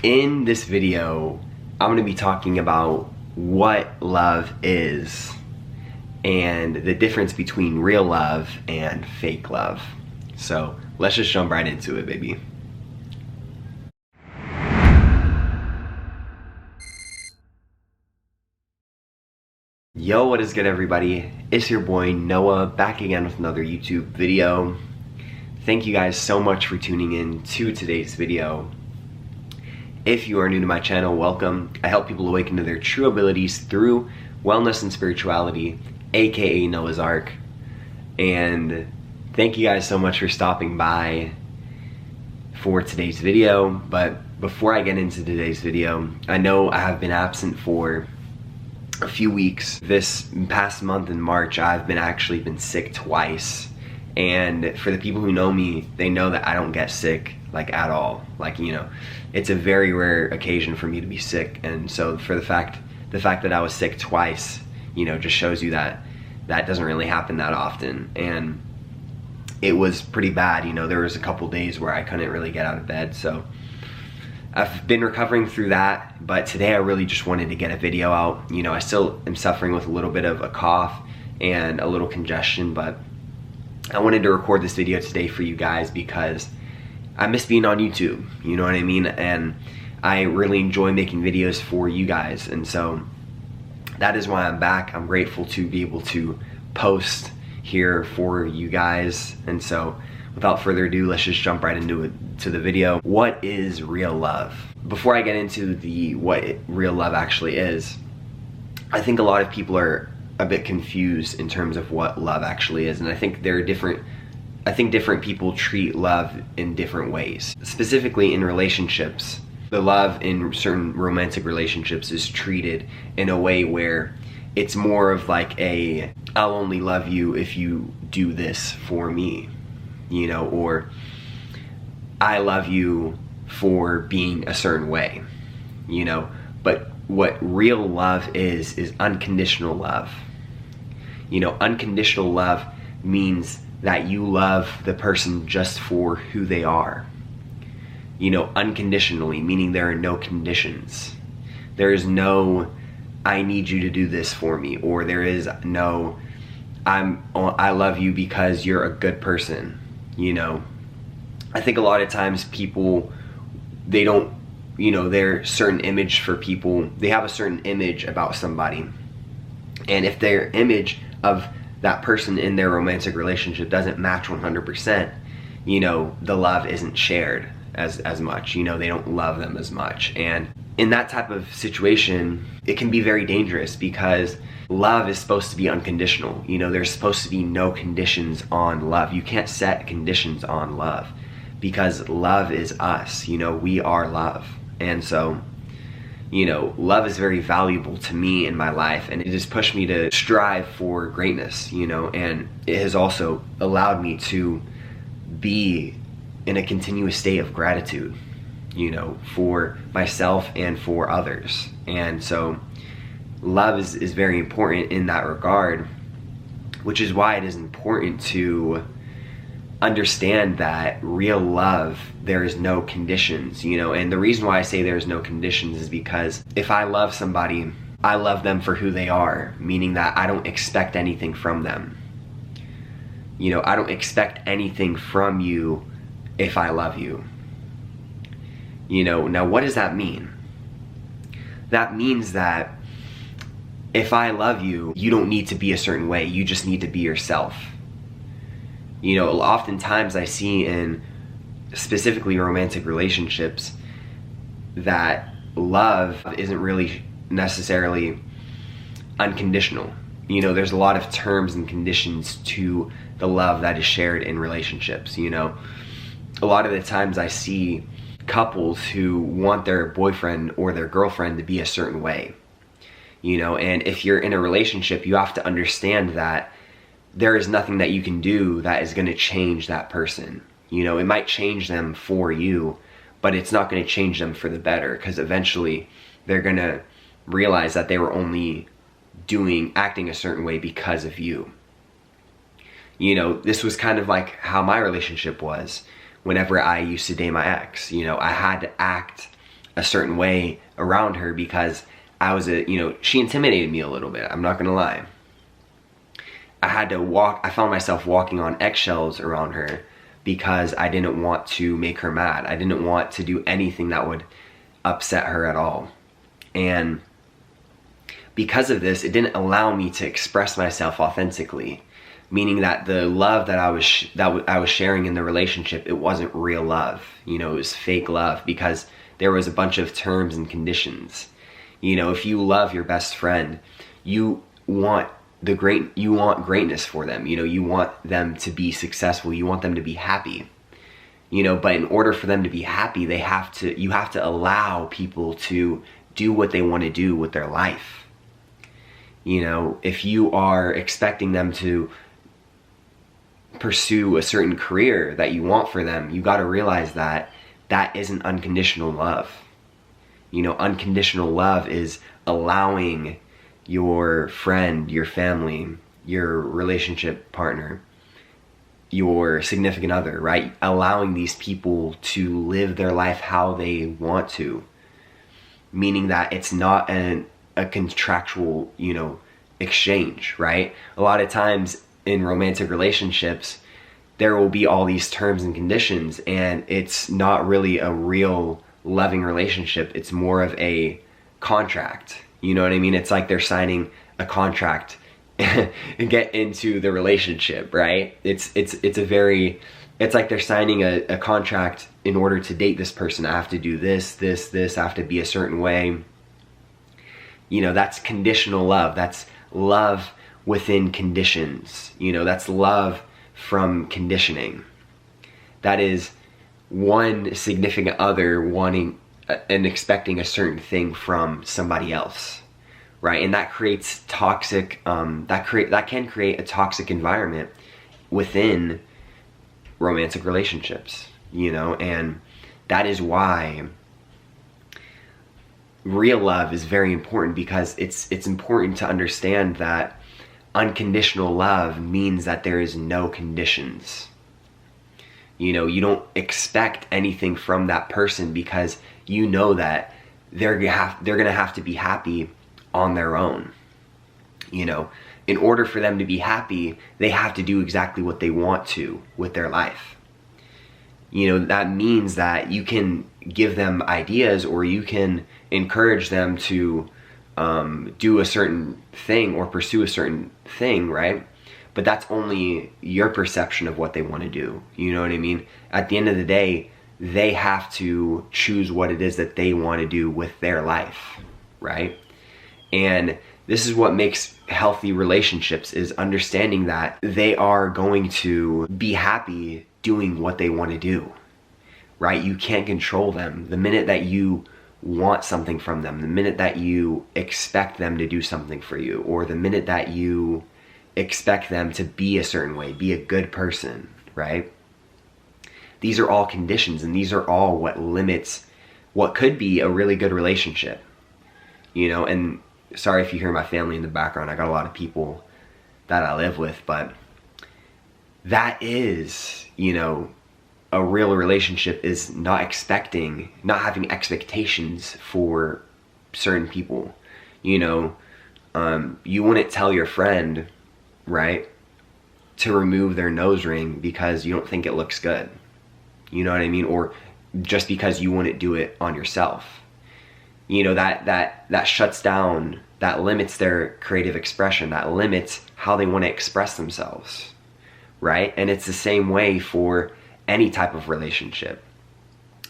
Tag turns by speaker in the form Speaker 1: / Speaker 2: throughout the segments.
Speaker 1: In this video, I'm going to be talking about what love is and the difference between real love and fake love. So let's just jump right into it, baby. Yo, what is good, everybody? It's your boy Noah back again with another YouTube video. Thank you guys so much for tuning in to today's video. If you are new to my channel, welcome. I help people awaken to their true abilities through wellness and spirituality, aka Noah's Ark. And thank you guys so much for stopping by for today's video. But before I get into today's video, I know I have been absent for a few weeks. This past month in March, I've been sick twice. And for the people who know me, they know that I don't get sick like at all. Like, you know, it's a very rare occasion for me to be sick. And so for the fact that I was sick twice, you know, just shows you that that doesn't really happen that often. And it was pretty bad. You know, there was a couple days where I couldn't really get out of bed. So I've been recovering through that, but today I really just wanted to get a video out. You know, I still am suffering with a little bit of a cough and a little congestion, but I wanted to record this video today for you guys because I miss being on YouTube, you know what I mean? And I really enjoy making videos for you guys, and so that is why I'm back. I'm grateful to be able to post here for you guys, and so without further ado, let's just jump right into the video. What is real love? Before I get into what real love actually is, I think a lot of people are a bit confused in terms of what love actually is, and I think different people treat love in different ways. Specifically in relationships, the love in certain romantic relationships is treated in a way where it's more of like I'll only love you if you do this for me, you know, or I love you for being a certain way, you know. But what real love is unconditional love. You know, unconditional love means that you love the person just for who they are. You know, unconditionally, meaning there are no conditions. There is no, I need you to do this for me, or there is no, I love you because you're a good person. You know, I think a lot of times people, they don't, you know, their certain image for people, they have a certain image about somebody. And if their image of that person in their romantic relationship doesn't match 100%, you know, the love isn't shared as much. You know, they don't love them as much. And in that type of situation, it can be very dangerous because love is supposed to be unconditional. You know, there's supposed to be no conditions on love. You can't set conditions on love because love is us. You know, we are love. And so, you know, love is very valuable to me in my life, and it has pushed me to strive for greatness, you know, and it has also allowed me to be in a continuous state of gratitude, you know, for myself and for others. And so love is very important in that regard, which is why it is important to understand that real love, there is no conditions, you know. And the reason why I say there's no conditions is because if I love somebody, I love them for who they are, meaning that I don't expect anything from them. You know, I don't expect anything from you if I love you. You know, now what does that mean? That means that if I love you, you don't need to be a certain way, you just need to be yourself. You know, oftentimes I see in specifically romantic relationships that love isn't really necessarily unconditional. You know, there's a lot of terms and conditions to the love that is shared in relationships. You know, a lot of the times I see couples who want their boyfriend or their girlfriend to be a certain way. You know, and if you're in a relationship, you have to understand that there is nothing that you can do that is going to change that person. You know, it might change them for you, but it's not going to change them for the better, because eventually they're going to realize that they were only acting a certain way because of you. You know, this was kind of like how my relationship was whenever I used to date my ex. You know, I had to act a certain way around her because I was she intimidated me a little bit. I'm not gonna lie. I found myself walking on eggshells around her because I didn't want to make her mad. I didn't want to do anything that would upset her at all. And because of this, it didn't allow me to express myself authentically, meaning that the love that I was sharing in the relationship, it wasn't real love. It was fake love because there was a bunch of terms and conditions. If you love your best friend, you want greatness for them. You want them to be successful. You want them to be happy. But in order for them to be happy, you have to allow people to do what they want to do with their life. If you are expecting them to pursue a certain career that you want for them, you got to realize that that isn't unconditional love. Unconditional love is allowing your friend, your family, your relationship partner, your significant other, right? Allowing these people to live their life how they want to, meaning that it's not a contractual, exchange, right? A lot of times in romantic relationships, there will be all these terms and conditions, and it's not really a real loving relationship. It's more of a contract. You know what I mean? It's like they're signing a contract and get into the relationship, right? It's like they're signing a contract in order to date this person. I have to do this, I have to be a certain way. That's conditional love. That's love within conditions. That's love from conditioning. That is one significant other wanting and expecting a certain thing from somebody else, right? And that creates toxic, that can create a toxic environment within romantic relationships, and that is why real love is very important, because it's important to understand that unconditional love means that there is no conditions. You don't expect anything from that person because you know that they're gonna have to be happy on their own. In order for them to be happy, they have to do exactly what they want to with their life. That means that you can give them ideas, or you can encourage them to do a certain thing or pursue a certain thing, right? But that's only your perception of what they want to do. You know what I mean? At the end of the day, they have to choose what it is that they want to do with their life, right? And this is what makes healthy relationships, is understanding that they are going to be happy doing what they want to do, right? You can't control them. The minute that you want something from them, the minute that you expect them to do something for you, or the minute that you expect them to be a certain way, be a good person, right? These are all conditions, and these are all what limits what could be a really good relationship. And sorry if you hear my family in the background. I got a lot of people that I live with, but that is, a real relationship is not having expectations for certain people. You wouldn't tell your friend, right, to remove their nose ring because you don't think it looks good. You know what I mean? Or just because you wouldn't do it on yourself. That shuts down, that limits their creative expression, that limits how they want to express themselves, right? And it's the same way for any type of relationship.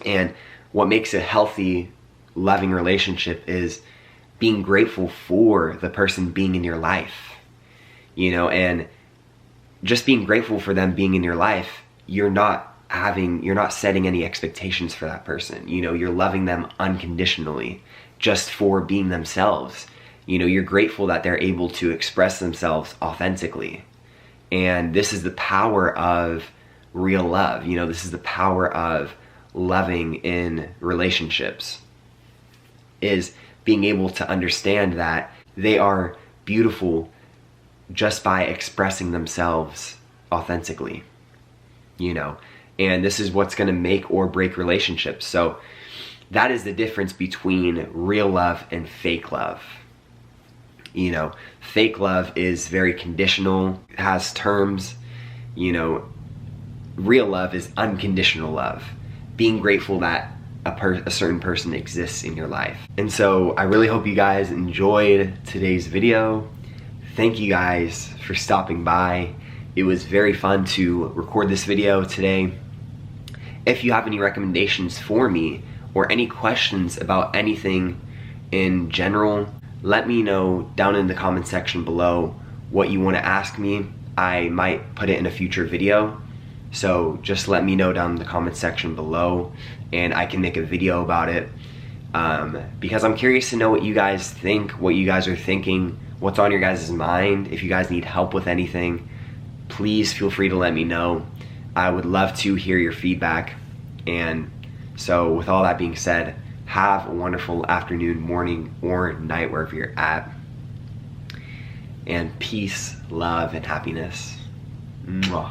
Speaker 1: And what makes a healthy, loving relationship is being grateful for the person being in your life. And just being grateful for them being in your life, you're not setting any expectations for that person. You're loving them unconditionally, just for being themselves. You're grateful that they're able to express themselves authentically. And this is the power of real love. This is the power of loving in relationships, is being able to understand that they are beautiful just by expressing themselves authentically. And this is what's going to make or break relationships. So that is the difference between real love and fake love. You know, fake love is very conditional, has terms. You know, real love is unconditional love, being grateful that a certain person exists in your life. And so I really hope you guys enjoyed today's video. Thank you guys for stopping by. It was very fun to record this video today. If you have any recommendations for me or any questions about anything in general, let me know down in the comment section below what you want to ask me. I might put it in a future video. So just let me know down in the comment section below and I can make a video about it. Because I'm curious to know what you guys think, what you guys are thinking, what's on your guys' mind. If you guys need help with anything, please feel free to let me know. I would love to hear your feedback. And so with all that being said, have a wonderful afternoon, morning, or night wherever you're at. And peace, love, and happiness. Mwah.